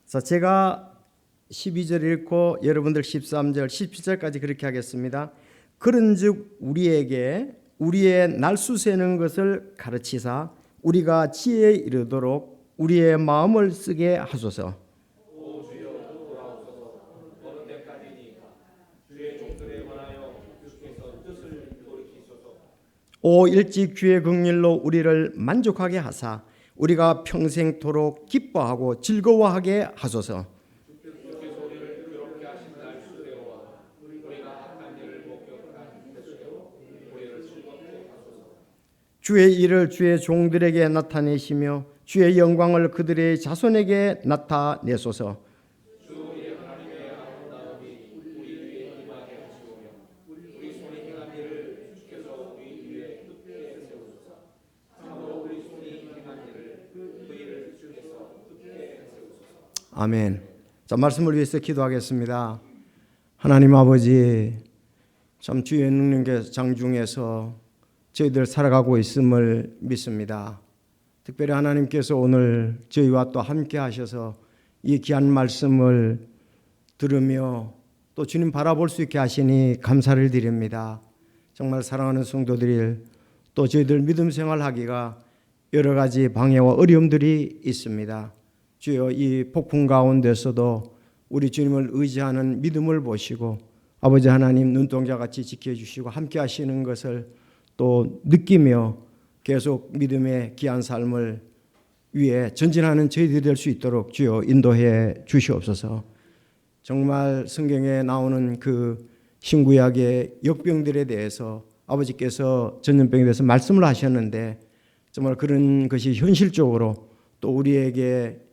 자, 제가 12절 읽고 여러분들 13절, 17절까지 그렇게 하겠습니다. 그런즉 우리에게 우리의 날수 세는 것을 가르치사 우리가 지혜에 이르도록 우리의 마음을 쓰게 하소서. 오 일찍 주의 긍휼로 우리를 만족하게 하사 우리가 평생토록 기뻐하고 즐거워하게 하소서. 주의 일을 주의 종들에게 나타내시며 주의 영광을 그들의 자손에게 나타내소서. 아멘. 자, 말씀을 위해서 기도하겠습니다. 하나님 아버지, 참 주의 능력의 장중에서 저희들 살아가고 있음을 믿습니다. 특별히 하나님께서 오늘 저희와 또 함께 하셔서 이 귀한 말씀을 들으며 또 주님 바라볼 수 있게 하시니 감사를 드립니다. 정말 사랑하는 성도들, 또 저희들 믿음 생활하기가 여러 가지 방해와 어려움들이 있습니다. 주여, 이 폭풍 가운데서도 우리 주님을 의지하는 믿음을 보시고 아버지 하나님 눈동자같이 지켜주시고 함께 하시는 것을 또 느끼며 계속 믿음의 귀한 삶을 위해 전진하는 저희들이 될 수 있도록 주여 인도해 주시옵소서. 정말 성경에 나오는 그 신구약의 역병들에 대해서 아버지께서 전염병에 대해서 말씀을 하셨는데 정말 그런 것이 현실적으로 또 우리에게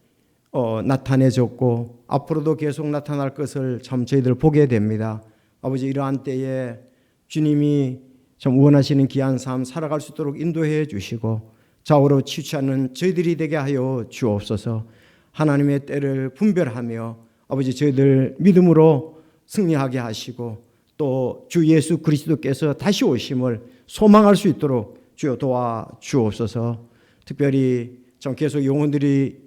나타내졌고 앞으로도 계속 나타날 것을 참 저희들 보게 됩니다. 아버지, 이러한 때에 주님이 참 원하시는 귀한 삶 살아갈 수 있도록 인도해 주시고 좌우로 치우치 않는 저희들이 되게 하여 주옵소서. 하나님의 때를 분별하며 아버지 저희들 믿음으로 승리하게 하시고 또 주 예수 그리스도께서 다시 오심을 소망할 수 있도록 주여 도와 주옵소서. 특별히 참 계속 영혼들이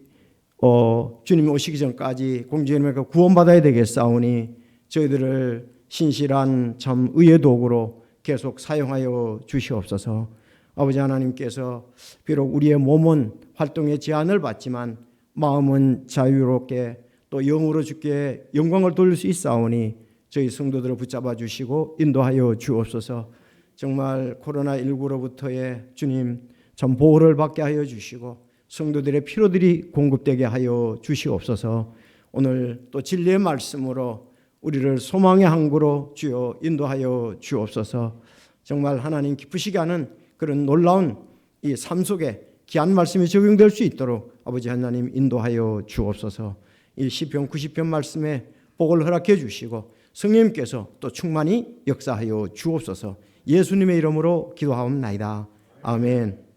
주님 오시기 전까지 공주님의 구원받아야 되겠사오니 저희들을 신실한 참 의의 도구로 계속 사용하여 주시옵소서. 아버지 하나님께서 비록 우리의 몸은 활동의 제한을 받지만 마음은 자유롭게 또 영으로 주께 영광을 돌릴 수 있사오니 저희 성도들을 붙잡아 주시고 인도하여 주옵소서. 정말 코로나19로부터의 주님 참 보호를 받게 하여 주시고 성도들의 필요들이 공급되게 하여 주시옵소서. 오늘 또 진리의 말씀으로 우리를 소망의 항구로 주여 인도하여 주옵소서. 정말 하나님 기쁘시게 하는 그런 놀라운 이 삶 속에 귀한 말씀이 적용될 수 있도록 아버지 하나님 인도하여 주옵소서. 이 시편 90편 말씀에 복을 허락해 주시고 성령님께서 또 충만히 역사하여 주옵소서. 예수님의 이름으로 기도하옵나이다. 아멘.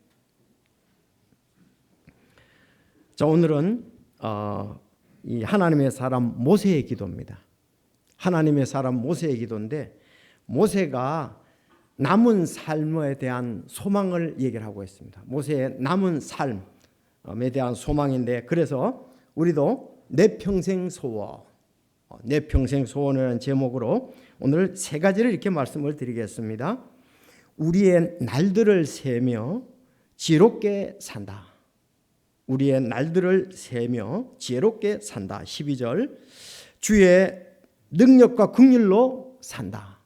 자, 오늘은 이 하나님의 사람 모세의 기도입니다. 하나님의 사람 모세의 기도인데 모세가 남은 삶에 대한 소망을 얘기를 하고 있습니다. 모세의 남은 삶에 대한 소망인데 그래서 우리도 내 평생 소원, 내 평생 소원이라는 제목으로 오늘 세 가지를 이렇게 말씀을 드리겠습니다. 우리의 날들을 세며 지혜롭게 산다. 우리의 날들을 세며 지혜롭게 산다. 12절 주의 능력과 긍휼로 산다.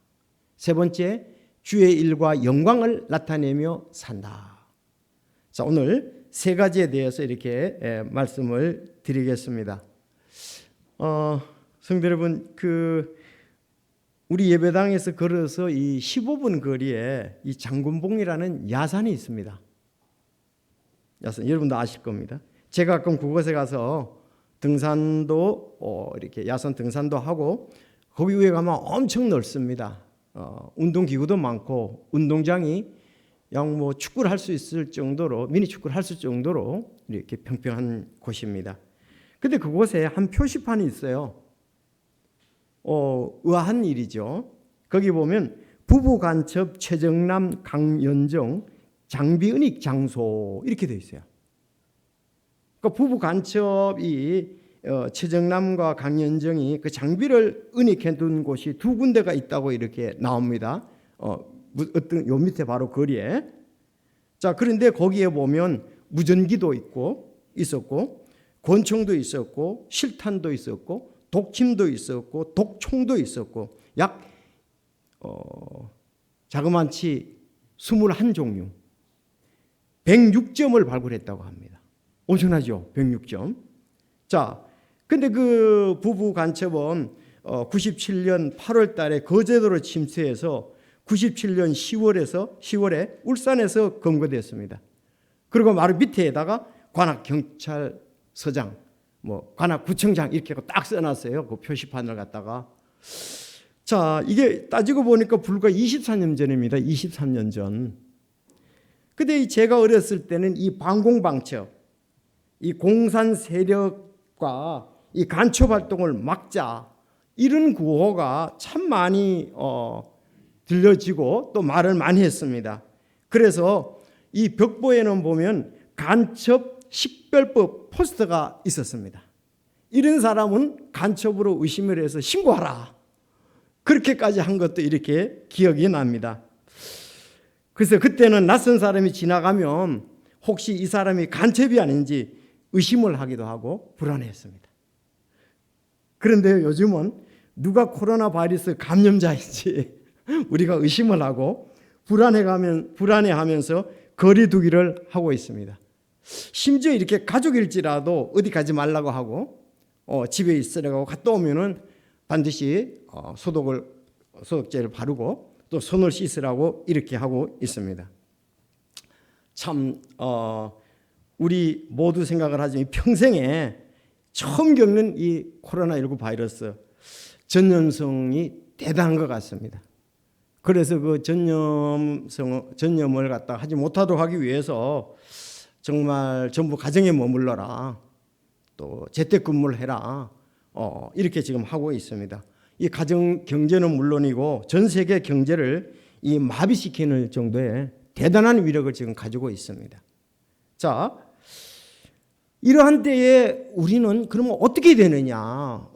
세 번째 주의 일과 영광을 나타내며 산다. 자, 오늘 세 가지에 대해서 이렇게 말씀을 드리겠습니다. 성도 여러분, 우리 예배당에서 걸어서 이 15분 거리에 이 장군봉이라는 야산이 있습니다. 야산, 여러분도 아실 겁니다. 제가 가끔 그곳에 가서 등산도 이렇게 야산 등산도 하고 거기 위에 가면 엄청 넓습니다. 운동기구도 많고 운동장이 양 축구를 할 수 있을 정도로 미니 축구를 할 수 있을 정도로 이렇게 평평한 곳입니다. 근데 그곳에 한 표시판이 있어요. 의아한 일이죠. 거기 보면 부부간첩 최정남 강연정 장비은익 장소 이렇게 되어 있어요. 그러니까 부부간첩이 최정남과 강연정이 그 장비를 은닉해 둔 곳이 두 군데가 있다고 이렇게 나옵니다. 어떤 요 밑에 바로 거리에. 자, 그런데 거기에 보면 무전기도 있었고 권총도 있었고 실탄도 있었고 독침도 있었고 독총도 있었고 약 자그만치 21종류 106점을 발굴했다고 합니다. 엄청나죠? 106점. 자, 근데 그 부부 간첩은 97년 8월 달에 거제도로 침투해서 97년 10월에 울산에서 검거됐습니다. 그리고 바로 밑에다가 관악경찰서장, 관악구청장 이렇게 딱 써놨어요. 그 표시판을 갖다가. 자, 이게 따지고 보니까 불과 23년 전입니다. 23년 전. 근데 제가 어렸을 때는 이 반공방첩, 이 공산 세력과 이 간첩 활동을 막자 이런 구호가 참 많이 들려지고 또 말을 많이 했습니다. 그래서 이 벽보에는 보면 간첩 식별법 포스터가 있었습니다. 이런 사람은 간첩으로 의심을 해서 신고하라. 그렇게까지 한 것도 이렇게 기억이 납니다. 그래서 그때는 낯선 사람이 지나가면 혹시 이 사람이 간첩이 아닌지 의심을 하기도 하고 불안해했습니다. 그런데 요즘은 누가 코로나 바이러스 감염자인지 우리가 의심을 하고 불안해하면서 거리 두기를 하고 있습니다. 심지어 이렇게 가족일지라도 어디 가지 말라고 하고 집에 있으라고 갔다 오면은 반드시 소독제를 바르고 또 손을 씻으라고 이렇게 하고 있습니다. 참 우리 모두 생각을 하지만 평생에 처음 겪는 이 코로나19 바이러스 전염성이 대단한 것 같습니다. 그래서 그 전염을 갖다 하지 못하도록 하기 위해서 정말 전부 가정에 머물러라, 또 재택근무를 해라, 이렇게 지금 하고 있습니다. 이 가정 경제는 물론이고 전 세계 경제를 이 마비시키는 정도의 대단한 위력을 지금 가지고 있습니다. 자, 이러한 때에 우리는 그러면 어떻게 해야 되느냐,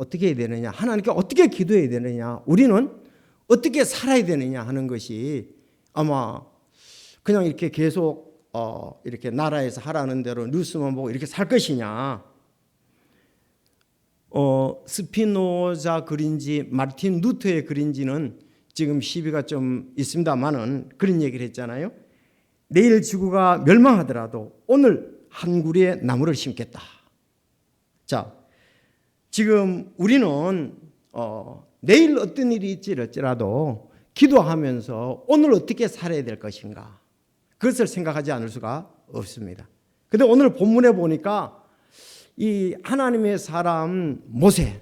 하나님께 어떻게 기도해야 되느냐, 우리는 어떻게 살아야 되느냐 하는 것이 아마 그냥 이렇게 계속 이렇게 나라에서 하라는 대로 뉴스만 보고 이렇게 살 것이냐, 스피노자 글인지 마르틴 루터의 글인지는 지금 시비가 좀 있습니다만은 그런 얘기를 했잖아요. 내일 지구가 멸망하더라도 오늘 한 그루의 나무를 심겠다. 자, 지금 우리는 내일 어떤 일이 있지라도 기도하면서 오늘 어떻게 살아야 될 것인가, 그것을 생각하지 않을 수가 없습니다. 그런데 오늘 본문에 보니까 이 하나님의 사람 모세,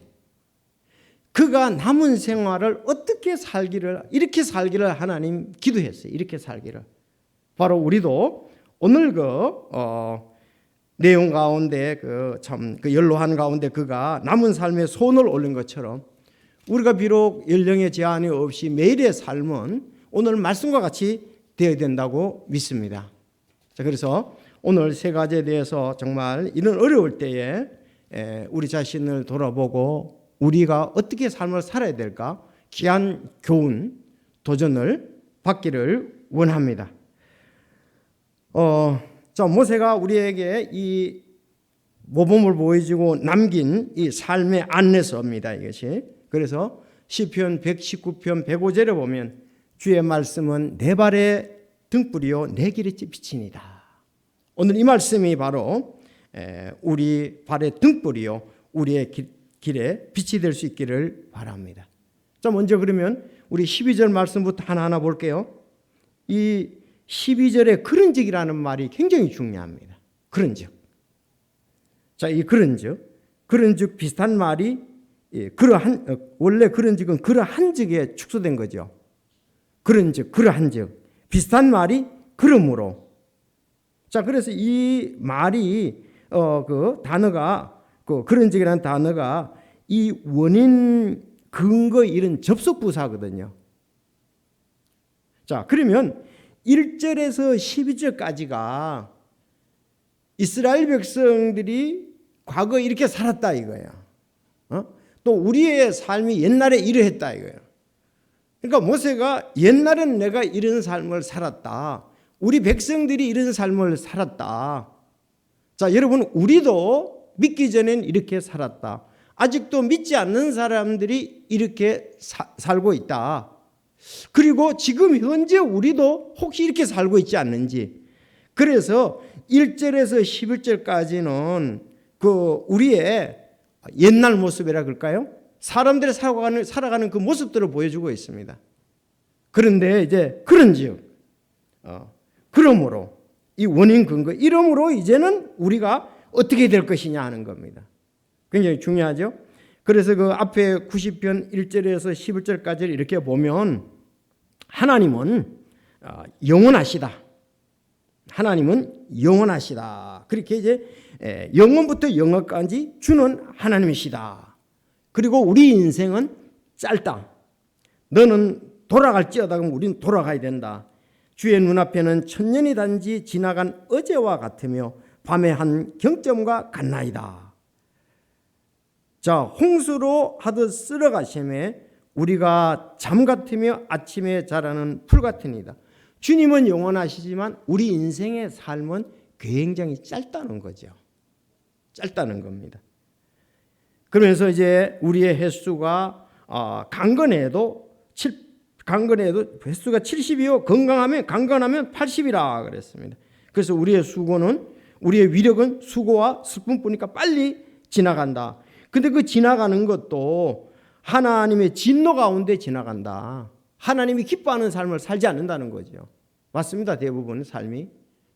그가 남은 생활을 어떻게 이렇게 살기를 하나님 기도했어요. 이렇게 살기를. 바로 우리도 오늘 내용 가운데 그 연로한 가운데 그가 남은 삶에 손을 올린 것처럼 우리가 비록 연령의 제한이 없이 매일의 삶은 오늘 말씀과 같이 되어야 된다고 믿습니다. 자, 그래서 오늘 세 가지에 대해서 정말 이런 어려울 때에 우리 자신을 돌아보고 우리가 어떻게 삶을 살아야 될까 귀한 교훈, 도전을 받기를 원합니다. 자, 모세가 우리에게 이 모범을 보여주고 남긴 이 삶의 안내서입니다. 이것이. 그래서 시편 119편 105절에 보면 주의 말씀은 내 발의 등불이요 내 길의 빛이니이다. 오늘 이 말씀이 바로 우리 발의 등불이요 우리의 길에 빛이 될 수 있기를 바랍니다. 자, 먼저 그러면 우리 12절 말씀부터 하나하나 볼게요. 이 12절에 그런즉이라는 말이 굉장히 중요합니다. 그런즉. 자, 이 그런즉 비슷한 말이 원래 그런즉은 그러한즉에 축소된 거죠. 그러한즉 비슷한 말이 그러므로. 자, 그래서 이 말이 그 단어가 그런즉이라는 단어가 이 원인 근거 이런 접속 부사거든요. 자, 그러면 1절에서 12절까지가 이스라엘 백성들이 과거에 이렇게 살았다 이거예요. 또 우리의 삶이 옛날에 이러했다 이거예요. 그러니까 모세가 옛날엔 내가 이런 삶을 살았다. 우리 백성들이 이런 삶을 살았다. 자, 여러분 우리도 믿기 전엔 이렇게 살았다. 아직도 믿지 않는 사람들이 이렇게 살고 있다. 그리고 지금 현재 우리도 혹시 이렇게 살고 있지 않는지. 그래서 1절에서 11절까지는 그 우리의 옛날 모습이라 그럴까요? 사람들이 살아가는 그 모습들을 보여주고 있습니다. 그런데 이제 그런즉 그러므로 이 원인 근거 이러므로 이제는 우리가 어떻게 될 것이냐 하는 겁니다. 굉장히 중요하죠. 그래서 그 앞에 90편 1절에서 11절까지 이렇게 보면 하나님은 영원하시다. 하나님은 영원하시다. 그렇게 이제 영원부터 영원까지 주는 하나님이시다. 그리고 우리 인생은 짧다. 너는 돌아갈지어다. 그럼 우리는 돌아가야 된다. 주의 눈앞에는 천년이 단지 지나간 어제와 같으며 밤의 한 경점과 같나이다. 자, 홍수로 하듯 쓸어가심에 우리가 잠 같으며 아침에 자라는 풀 같으니다. 주님은 영원하시지만 우리 인생의 삶은 굉장히 짧다는 거죠. 짧다는 겁니다. 그러면서 이제 우리의 횟수가 강건해도 횟수가 70이요 강건하면 80이라 그랬습니다. 그래서 우리의 위력은 수고와 슬픔뿐이니까 빨리 지나간다. 근데 그 지나가는 것도 하나님의 진노 가운데 지나간다. 하나님이 기뻐하는 삶을 살지 않는다는 거죠. 맞습니다. 대부분의 삶이.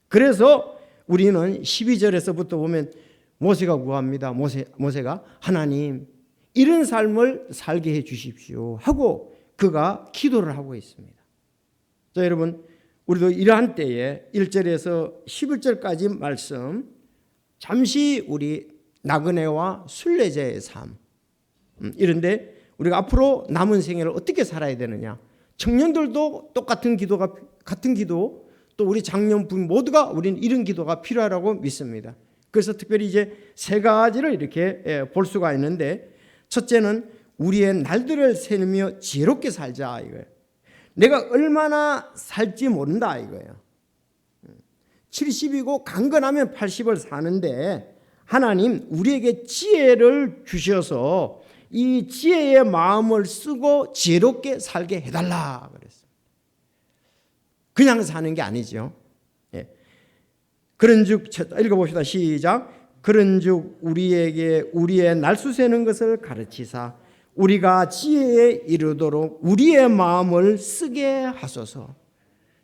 그래서 우리는 12절에서부터 보면 모세가 구합니다. 모세가 하나님 이런 삶을 살게 해 주십시오 하고 그가 기도를 하고 있습니다. 자, 여러분 우리도 이러한 때에 1절에서 11절까지 말씀 잠시 우리 나그네와 순례자의 삶 이런데 우리가 앞으로 남은 생애를 어떻게 살아야 되느냐. 청년들도 똑같은 같은 기도 또 우리 장년 부인 모두가 우리는 이런 기도가 필요하다고 믿습니다. 그래서 특별히 이제 세 가지를 이렇게 볼 수가 있는데 첫째는 우리의 날들을 세우며 지혜롭게 살자 이거예요. 내가 얼마나 살지 모른다 이거예요. 70이고 강건하면 80을 사는데 하나님 우리에게 지혜를 주셔서 이 지혜의 마음을 쓰고 지혜롭게 살게 해달라 그랬어요. 그냥 사는 게 아니죠. 그런즉 읽어봅시다. 시작. 그런즉 우리에게 우리의 날수 세는 것을 가르치사 우리가 지혜에 이르도록 우리의 마음을 쓰게 하소서.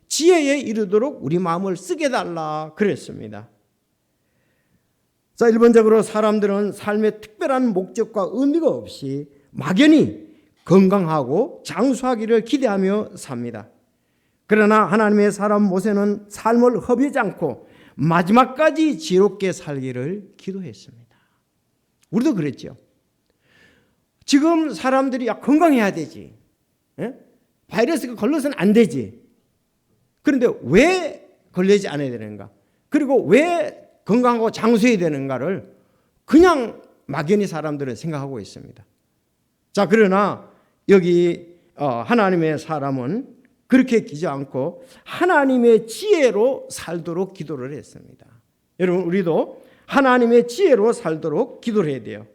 지혜에 이르도록 우리 마음을 쓰게 달라 그랬습니다. 자, 1번적으로 사람들은 삶의 특별한 목적과 의미가 없이 막연히 건강하고 장수하기를 기대하며 삽니다. 그러나 하나님의 사람 모세는 삶을 허비하지 않고 마지막까지 지혜롭게 살기를 기도했습니다. 우리도 그랬죠. 지금 사람들이 건강해야 되지. 바이러스가 걸려서는 안 되지. 그런데 왜 걸리지 않아야 되는가? 그리고 왜 건강하고 장수해야 되는가를 그냥 막연히 사람들은 생각하고 있습니다. 자, 그러나 여기 하나님의 사람은 그렇게 기지 않고 하나님의 지혜로 살도록 기도를 했습니다. 여러분 우리도 하나님의 지혜로 살도록 기도를 해야 돼요.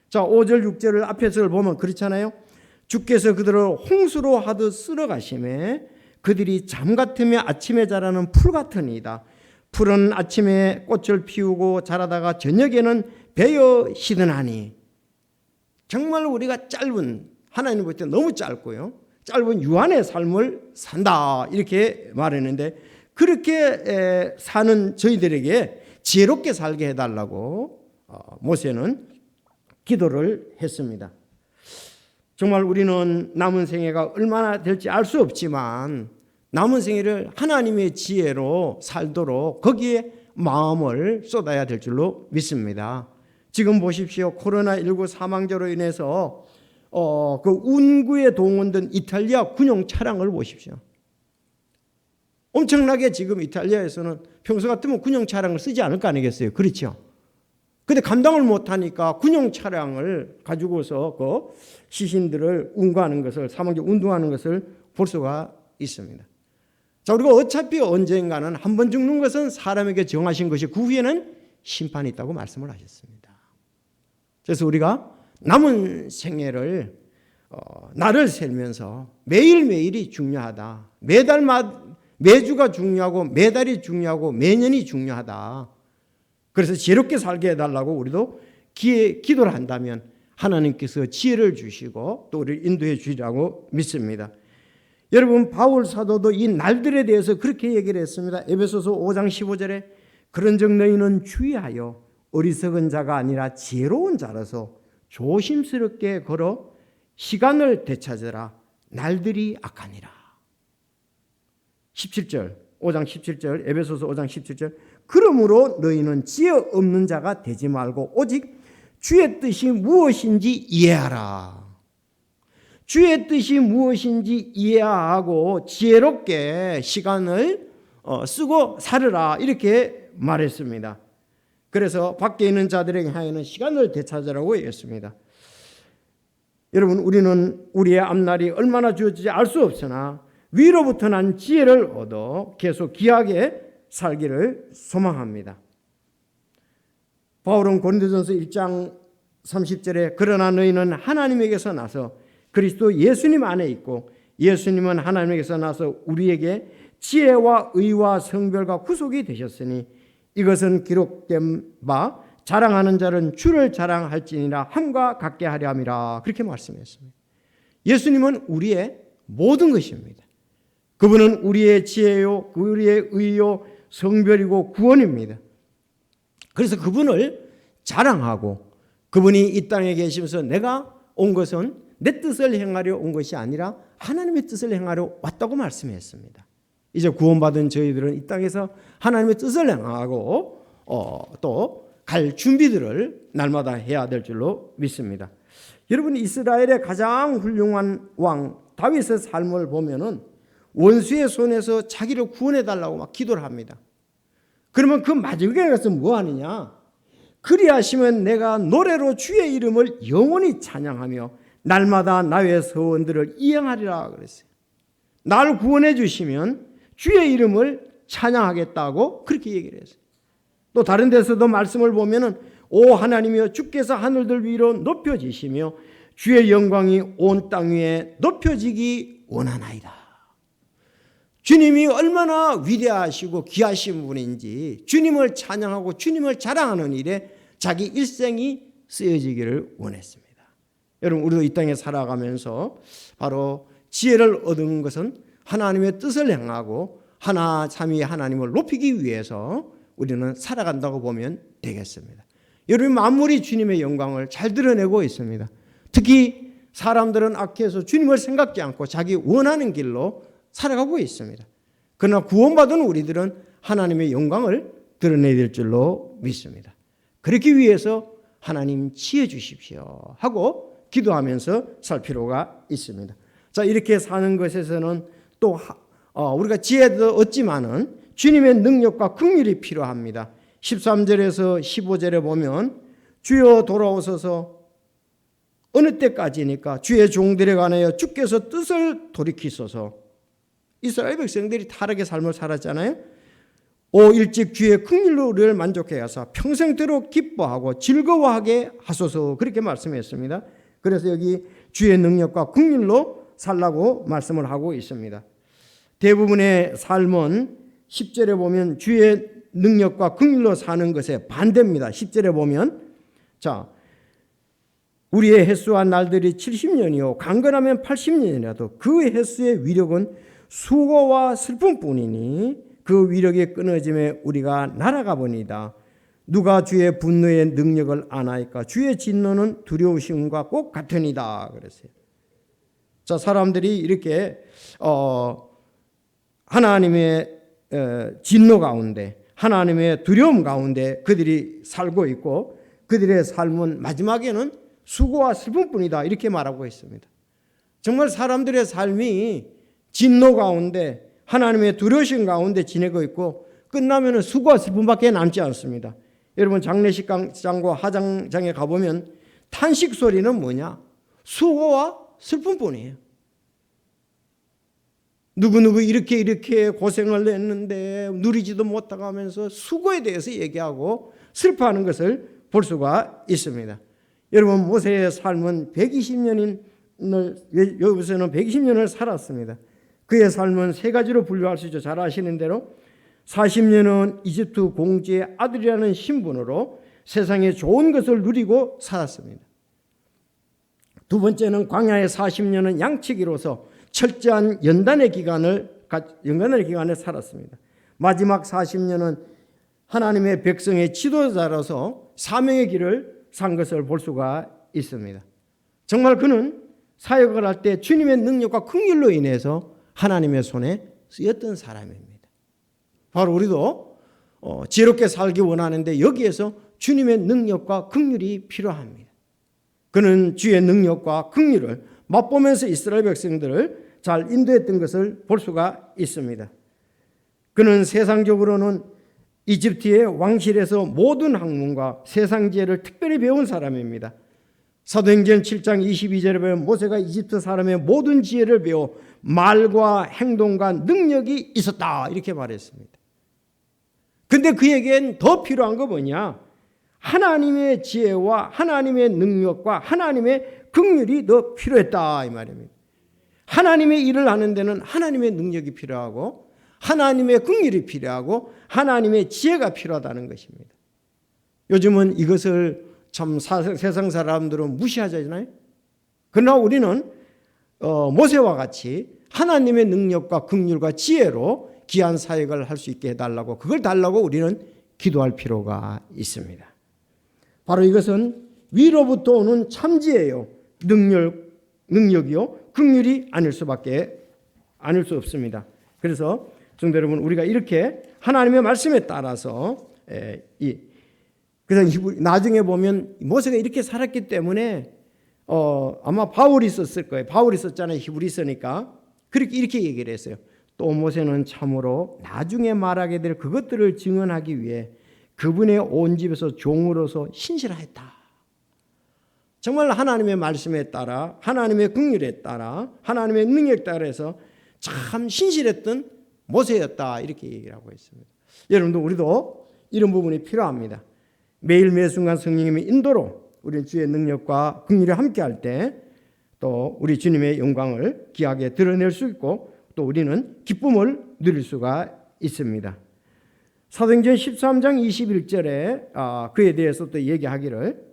자, 5절 6절을 앞에서 보면 그렇잖아요. 주께서 그들을 홍수로 하듯 쓸어가심에 그들이 잠 같으며 아침에 자라는 풀 같으니이다. 풀은 아침에 꽃을 피우고 자라다가 저녁에는 베어 시드나니. 정말 우리가 짧은 하나님 볼 때 너무 짧고요. 짧은 유한의 삶을 산다 이렇게 말했는데 그렇게 사는 저희들에게 지혜롭게 살게 해달라고 모세는 기도를 했습니다. 정말 우리는 남은 생애가 얼마나 될지 알 수 없지만 남은 생애를 하나님의 지혜로 살도록 거기에 마음을 쏟아야 될 줄로 믿습니다. 지금 보십시오. 코로나19 사망자로 인해서 그 운구에 동원된 이탈리아 군용 차량을 보십시오. 엄청나게 지금 이탈리아에서는 평소 같으면 군용 차량을 쓰지 않을 거 아니겠어요? 그렇죠? 근데 감당을 못하니까 군용 차량을 가지고서 그 시신들을 운구하는 것을, 사망자 운동하는 것을 볼 수가 있습니다. 자, 우리가 어차피 언젠가는 한 번 죽는 것은 사람에게 정하신 것이 그 후에는 심판이 있다고 말씀을 하셨습니다. 그래서 우리가 남은 생애를 날을 세면서 매일매일이 중요하다. 매주가 중요하고 매달이 중요하고 매년이 중요하다. 그래서 지혜롭게 살게 해달라고 우리도 기도를 한다면 하나님께서 지혜를 주시고 또 우리를 인도해 주리라고 믿습니다. 여러분, 바울 사도도 이 날들에 대해서 그렇게 얘기를 했습니다. 에베소서 5장 15절에 그런즉 너희는 주의하여 어리석은 자가 아니라 지혜로운 자라서 조심스럽게 걸어 시간을 되찾으라. 날들이 악하니라. 17절, 5장 17절, 에베소서 5장 17절. 그러므로 너희는 지혜 없는 자가 되지 말고 오직 주의 뜻이 무엇인지 이해하라. 주의 뜻이 무엇인지 이해하고 지혜롭게 시간을 쓰고 살으라. 이렇게 말했습니다. 그래서 밖에 있는 자들에게 하여는 시간을 되찾으라고 했습니다. 여러분, 우리는 우리의 앞날이 얼마나 주어질지 알 수 없으나 위로부터 난 지혜를 얻어 계속 귀하게 살기를 소망합니다. 바울은 고린도전서 1장 30절에 그러나 너희는 하나님에게서 나서 그리스도 예수님 안에 있고 예수님은 하나님에게서 나서 우리에게 지혜와 의와 성별과 구속이 되셨으니 이것은 기록된 바 자랑하는 자는 주를 자랑할지니라 함과 같게 하려 함이라. 그렇게 말씀했습니다. 예수님은 우리의 모든 것입니다. 그분은 우리의 지혜요, 우리의 의요, 성별이고 구원입니다. 그래서 그분을 자랑하고 그분이 이 땅에 계시면서 내가 온 것은 내 뜻을 행하려 온 것이 아니라 하나님의 뜻을 행하려 왔다고 말씀했습니다. 이제 구원받은 저희들은 이 땅에서 하나님의 뜻을 행하고 또 갈 준비들을 날마다 해야 될 줄로 믿습니다. 여러분, 이스라엘의 가장 훌륭한 왕 다윗의 삶을 보면은 원수의 손에서 자기를 구원해 달라고 막 기도를 합니다. 그러면 그 마지막에 가서 뭐 하느냐? 그리하시면 내가 노래로 주의 이름을 영원히 찬양하며 날마다 나의 서원들을 이행하리라 그랬어요. 날 구원해 주시면 주의 이름을 찬양하겠다고 그렇게 얘기를 했어요. 또 다른 데서도 말씀을 보면은 오 하나님이여 주께서 하늘들 위로 높여지시며 주의 영광이 온 땅 위에 높여지기 원하나이다. 주님이 얼마나 위대하시고 귀하신 분인지 주님을 찬양하고 주님을 자랑하는 일에 자기 일생이 쓰여지기를 원했습니다. 여러분, 우리도 이 땅에 살아가면서 바로 지혜를 얻은 것은 하나님의 뜻을 행하고 하나 삼위 하나님을 높이기 위해서 우리는 살아간다고 보면 되겠습니다. 여러분, 만물이 주님의 영광을 잘 드러내고 있습니다. 특히 사람들은 악해서 주님을 생각지 않고 자기 원하는 길로 살아가고 있습니다. 그러나 구원받은 우리들은 하나님의 영광을 드러내야 될 줄로 믿습니다. 그렇기 위해서 하나님 지혜 주십시오 하고 기도하면서 살 필요가 있습니다. 자, 이렇게 사는 것에서는 또 우리가 지혜도 얻지만은 주님의 능력과 긍휼이 필요합니다. 13절에서 15절에 보면 주여 돌아오소서 어느 때까지니까 주의 종들에 관하여 주께서 뜻을 돌이키소서. 이스라엘 백성들이 타락의 삶을 살았잖아요. 오 일찍 주의 긍휼로 우리를 만족해 하사 평생토록 기뻐하고 즐거워하게 하소서. 그렇게 말씀했습니다. 그래서 여기 주의 능력과 긍휼로 살라고 말씀을 하고 있습니다. 대부분의 삶은 10절에 보면 주의 능력과 긍휼로 사는 것에 반대입니다. 10절에 보면 자, 우리의 횟수와 날들이 70년이요 강건하면 80년이라도 그 횟수의 위력은 수고와 슬픔뿐이니 그 위력의 끊어짐에 우리가 날아가 보니이다. 누가 주의 분노의 능력을 아나이까? 주의 진노는 두려우심과 꼭 같으니이다. 그랬어요. 자, 사람들이 이렇게 하나님의 진노 가운데, 하나님의 두려움 가운데 그들이 살고 있고 그들의 삶은 마지막에는 수고와 슬픔뿐이다. 이렇게 말하고 있습니다. 정말 사람들의 삶이 진노 가운데 하나님의 두려우심 가운데 지내고 있고 끝나면 수고와 슬픔밖에 남지 않습니다. 여러분 장례식장과 화장장에 가보면 탄식 소리는 뭐냐? 수고와 슬픔뿐이에요. 누구누구 이렇게 고생을 했는데 누리지도 못하고 하면서 수고에 대해서 얘기하고 슬퍼하는 것을 볼 수가 있습니다. 여러분 모세의 삶은 120년을 여기서는 120년을 살았습니다. 그의 삶은 세 가지로 분류할 수 있죠. 잘 아시는 대로 40년은 이집트 공주의 아들이라는 신분으로 세상의 좋은 것을 누리고 살았습니다. 두 번째는 광야의 40년은 양치기로서 철저한 연단의 기간에 살았습니다. 마지막 40년은 하나님의 백성의 지도자로서 사명의 길을 산 것을 볼 수가 있습니다. 정말 그는 사역을 할 때 주님의 능력과 긍휼로 인해서 하나님의 손에 쓰였던 사람입니다. 바로 우리도 지혜롭게 살기 원하는데 여기에서 주님의 능력과 긍휼이 필요합니다. 그는 주의 능력과 긍휼을 맛보면서 이스라엘 백성들을 잘 인도했던 것을 볼 수가 있습니다. 그는 세상적으로는 이집트의 왕실에서 모든 학문과 세상 지혜를 특별히 배운 사람입니다. 사도행전 7장 22절에 보면 모세가 이집트 사람의 모든 지혜를 배워 말과 행동과 능력이 있었다 이렇게 말했습니다. 근데 그에겐 더 필요한 거 뭐냐? 하나님의 지혜와 하나님의 능력과 하나님의 긍휼이 더 필요했다 이 말입니다. 하나님의 일을 하는 데는 하나님의 능력이 필요하고 하나님의 긍휼이 필요하고 하나님의 지혜가 필요하다는 것입니다. 요즘은 이것을 참 세상 사람들은 무시하잖아요. 그러나 우리는 모세와 같이 하나님의 능력과 긍휼과 지혜로 귀한 사역을 할 수 있게 해달라고 그걸 달라고 우리는 기도할 필요가 있습니다. 바로 이것은 위로부터 오는 참지혜요 능력이요 긍휼이 아닐 수 없습니다. 그래서 성도 여러분 우리가 이렇게 하나님의 말씀에 따라서 그냥 나중에 보면 모세가 이렇게 살았기 때문에 아마 바울이 썼을 거예요. 바울이 썼잖아요. 히브리서니까 그렇게 이렇게 얘기를 했어요. 또 모세는 참으로 나중에 말하게 될 그것들을 증언하기 위해 그분의 온 집에서 종으로서 신실하였다. 정말 하나님의 말씀에 따라 하나님의 긍휼에 따라 하나님의 능력에 따라서 참 신실했던 모세였다 이렇게 얘기를 하고 있습니다. 여러분도 우리도 이런 부분이 필요합니다. 매일 매 순간 성령님의 인도로 우리 주의 능력과 긍휼이 함께할 때 또 우리 주님의 영광을 귀하게 드러낼 수 있고 또 우리는 기쁨을 누릴 수가 있습니다. 사도행전 13장 21절에 그에 대해서 또 얘기하기를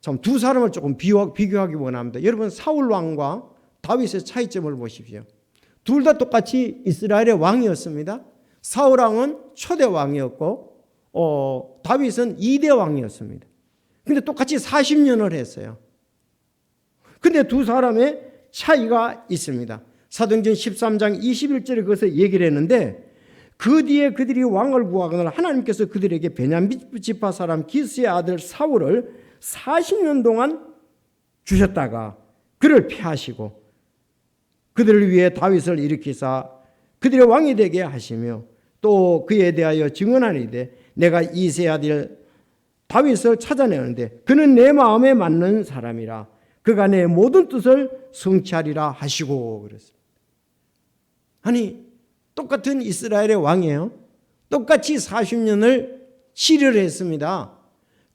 참 두 사람을 조금 비교하기 원합니다. 여러분 사울 왕과 다윗의 차이점을 보십시오. 둘 다 똑같이 이스라엘의 왕이었습니다. 사울 왕은 초대 왕이었고 다윗은 2대 왕이었습니다. 근데 똑같이 40년을 했어요. 근데 두 사람의 차이가 있습니다. 사도행전 13장 21절에 그것을 얘기를 했는데 그 뒤에 그들이 왕을 구하거늘 하나님께서 그들에게 베냐민 지파 사람 기스의 아들 사울을 40년 동안 주셨다가 그를 패하시고 그들을 위해 다윗을 일으키사 그들의 왕이 되게 하시며 또 그에 대하여 증언하리되 내가 이새의 아들 다윗을 찾아내는데 그는 내 마음에 맞는 사람이라 그가 내 모든 뜻을 성취하리라 하시고 그랬습니다. 아니 똑같은 이스라엘의 왕이에요. 똑같이 40년을 치료를 했습니다.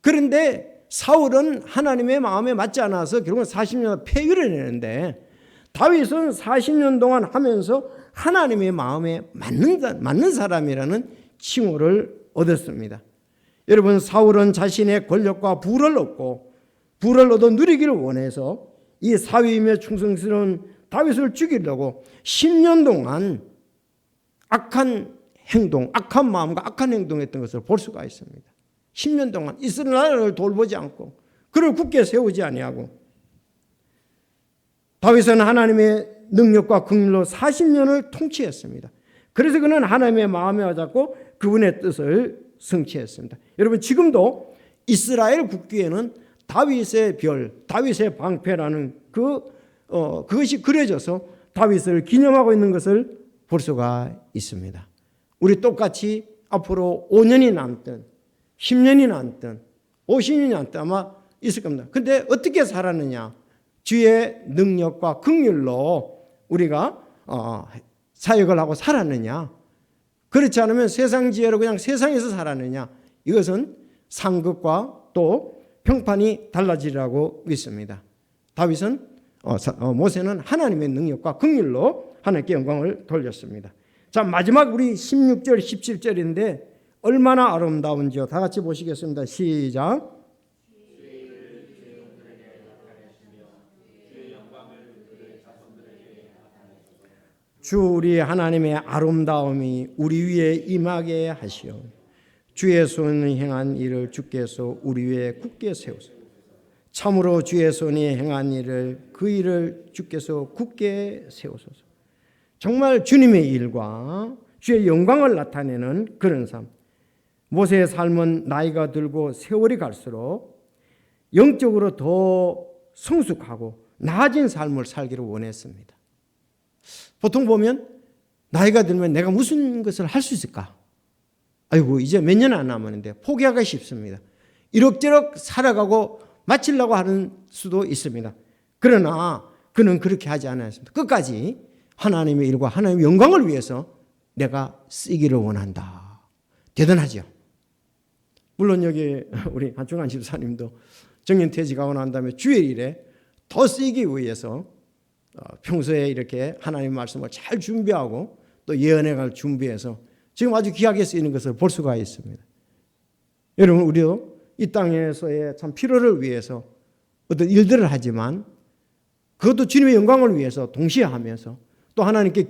그런데 사울은 하나님의 마음에 맞지 않아서 결국은 40년 폐위를 내는데 다윗은 40년 동안 하면서 하나님의 마음에 맞는 사람이라는 칭호를 얻었습니다. 여러분 사울은 자신의 권력과 부를 얻어 누리기를 원해서 이 사위이며 충성스러운 다윗을 죽이려고 10년 동안 악한 행동, 악한 마음과 악한 행동했던 것을 볼 수가 있습니다. 10년 동안 이스라엘을 돌보지 않고 그를 굳게 세우지 아니하고 다윗은 하나님의 능력과 긍휼로 40년을 통치했습니다. 그래서 그는 하나님의 마음에 와닿고 그분의 뜻을 성취했습니다. 여러분 지금도 이스라엘 국기에는 다윗의 별, 다윗의 방패라는 그것이 그려져서 다윗을 기념하고 있는 것을 볼 수가 있습니다. 우리 똑같이 앞으로 5년이 남든 10년이나 앉든 50년이 앉든 아마 있을 겁니다. 근데 어떻게 살았느냐? 주의 능력과 긍휼로 우리가 사역을 하고 살았느냐? 그렇지 않으면 세상 지혜로 그냥 세상에서 살았느냐? 이것은 상급과 또 평판이 달라지리라고 믿습니다. 다윗은 모세는 하나님의 능력과 긍휼로 하나님께 영광을 돌렸습니다. 자, 마지막 우리 16절 17절인데 얼마나 아름다운지요. 다 같이 보시겠습니다. 시작. 주 우리 하나님의 아름다움이 우리 위에 임하게 하시오. 주의 손이 행한 일을 주께서 우리 위에 굳게 세우소서. 참으로 주의 손이 행한 일을 그 일을 주께서 굳게 세우소서. 정말 주님의 일과 주의 영광을 나타내는 그런 삶. 모세의 삶은 나이가 들고 세월이 갈수록 영적으로 더 성숙하고 나아진 삶을 살기를 원했습니다. 보통 보면 나이가 들면 내가 무슨 것을 할 수 있을까? 아이고 이제 몇 년 안 남았는데 포기하기가 쉽습니다. 이럭저럭 살아가고 마치려고 하는 수도 있습니다. 그러나 그는 그렇게 하지 않았습니다. 끝까지 하나님의 일과 하나님의 영광을 위해서 내가 쓰기를 원한다. 대단하죠. 물론 여기 우리 한중환 집사님도 정년퇴직하고 난 다음에 주의 일에 더 쓰기 위해서 평소에 이렇게 하나님 말씀을 잘 준비하고 또 예언회를 준비해서 지금 아주 귀하게 쓰이는 것을 볼 수가 있습니다. 여러분 우리도 이 땅에서의 참 필요를 위해서 어떤 일들을 하지만 그것도 주님의 영광을 위해서 동시에 하면서 또 하나님께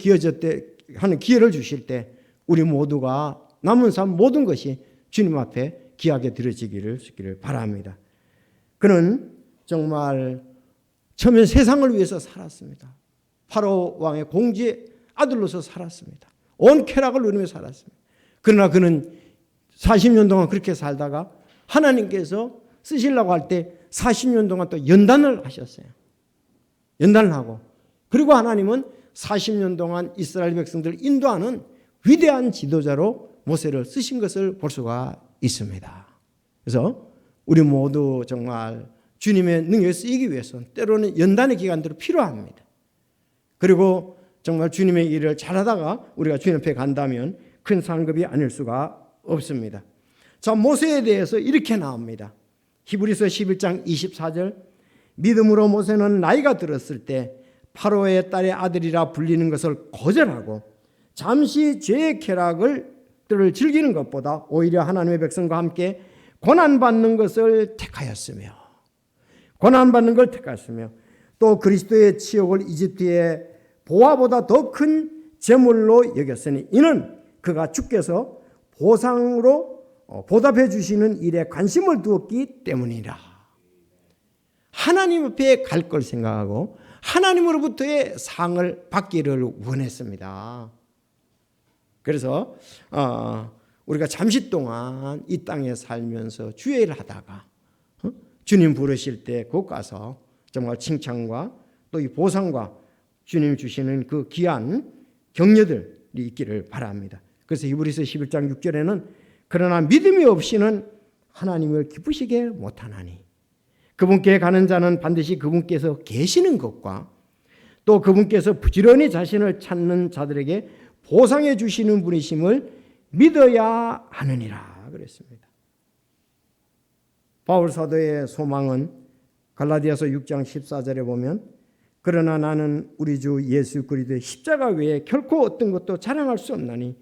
하는 기회를 주실 때 우리 모두가 남은 삶 모든 것이 주님 앞에 귀하게 드려지기를 바랍니다. 그는 정말 처음엔 세상을 위해서 살았습니다. 파로 왕의 공주의 아들로서 살았습니다. 온 쾌락을 누리며 살았습니다. 그러나 그는 40년 동안 그렇게 살다가 하나님께서 쓰시려고 할 때 40년 동안 또 연단을 하셨어요. 연단을 하고 그리고 하나님은 40년 동안 이스라엘 백성들을 인도하는 위대한 지도자로 모세를 쓰신 것을 볼 수가 있습니다. 그래서 우리 모두 정말 주님의 능력에 쓰이기 위해서는 때로는 연단의 기간들이 필요합니다. 그리고 정말 주님의 일을 잘하다가 우리가 주님 앞에 간다면 큰 상급이 아닐 수가 없습니다. 자, 모세에 대해서 이렇게 나옵니다. 히브리서 11장 24절 믿음으로 모세는 나이가 들었을 때 파로의 딸의 아들이라 불리는 것을 거절하고 잠시 죄의 쾌락을 즐기는 것보다 오히려 하나님의 백성과 함께 고난받는 것을 택하였으며 고난받는 걸 택하였으며 또 그리스도의 치욕을 이집트의 보화보다 더 큰 재물로 여겼으니 이는 그가 주께서 보상으로 보답해 주시는 일에 관심을 두었기 때문이라. 하나님 앞에 갈 걸 생각하고 하나님으로부터의 상을 받기를 원했습니다. 그래서 우리가 잠시 동안 이 땅에 살면서 주의 일을 하다가 주님 부르실 때 곧 가서 정말 칭찬과 또 이 보상과 주님 주시는 그 귀한 격려들이 있기를 바랍니다. 그래서 히브리서 11장 6절에는 그러나 믿음이 없이는 하나님을 기쁘시게 못하나니 그분께 가는 자는 반드시 그분께서 계시는 것과 또 그분께서 부지런히 자신을 찾는 자들에게 보상해 주시는 분이심을 믿어야 하느니라 그랬습니다. 바울 사도의 소망은 갈라디아서 6장 14절에 보면 그러나 나는 우리 주 예수 그리스도의 십자가 외에 결코 어떤 것도 자랑할 수 없나니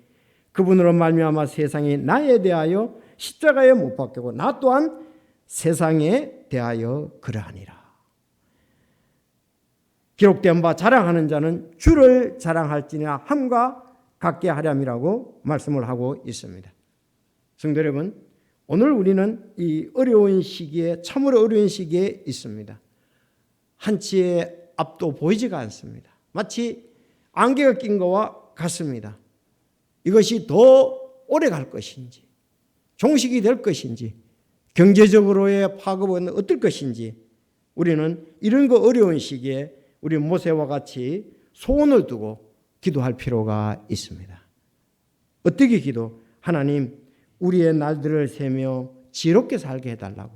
그분으로 말미암아 세상이 나에 대하여 십자가에 못 박히고 나 또한 세상에 대하여 그러하니라. 기록된 바 자랑하는 자는 주를 자랑할지니라 함과 같게 하렴이라고 말씀을 하고 있습니다. 성도 여러분, 오늘 우리는 이 어려운 시기에 참으로 어려운 시기에 있습니다. 한치의 앞도 보이지가 않습니다. 마치 안개가 낀 것과 같습니다. 이것이 더 오래 갈 것인지 종식이 될 것인지 경제적으로의 파급은 어떨 것인지 우리는 이런 거 어려운 시기에 우리 모세와 같이 소원을 두고 기도할 필요가 있습니다. 어떻게 기도? 하나님, 우리의 날들을 세며 지혜롭게 살게 해달라고.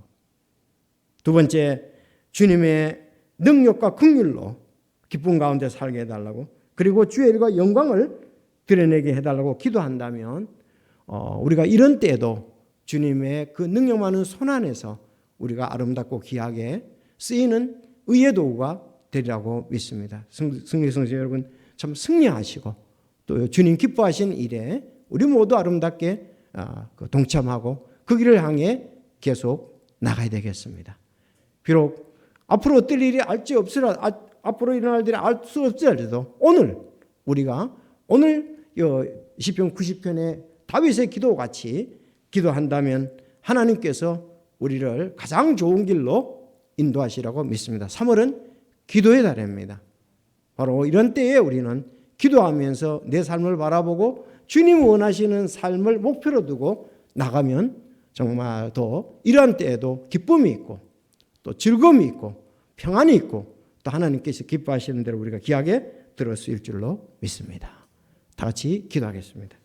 두 번째, 주님의 능력과 긍휼로 기쁨 가운데 살게 해달라고. 그리고 주의 일과 영광을 드러내게 해달라고 기도한다면 우리가 이런 때에도 주님의 그 능력 많은 손 안에서 우리가 아름답고 귀하게 쓰이는 의의 도구가 되리라고 믿습니다. 승리 성도 여러분, 참 승리하시고 또 주님 기뻐하신 일에 우리 모두 아름답게 동참하고 그 길을 향해 계속 나가야 되겠습니다. 비록 앞으로 어떨 일이 앞으로 일어날 일이 알 수 없을지라도 우리가 시편 90편의 다윗의 기도 같이 기도한다면 하나님께서 우리를 가장 좋은 길로 인도하시라고 믿습니다. 3월은 기도의 달입니다. 바로 이런 때에 우리는 기도하면서 내 삶을 바라보고 주님 원하시는 삶을 목표로 두고 나가면 정말 더 이러한 때에도 기쁨이 있고 또 즐거움이 있고 평안이 있고 또 하나님께서 기뻐하시는 대로 우리가 귀하게 들을 수 있을 줄로 믿습니다. 다 같이 기도하겠습니다.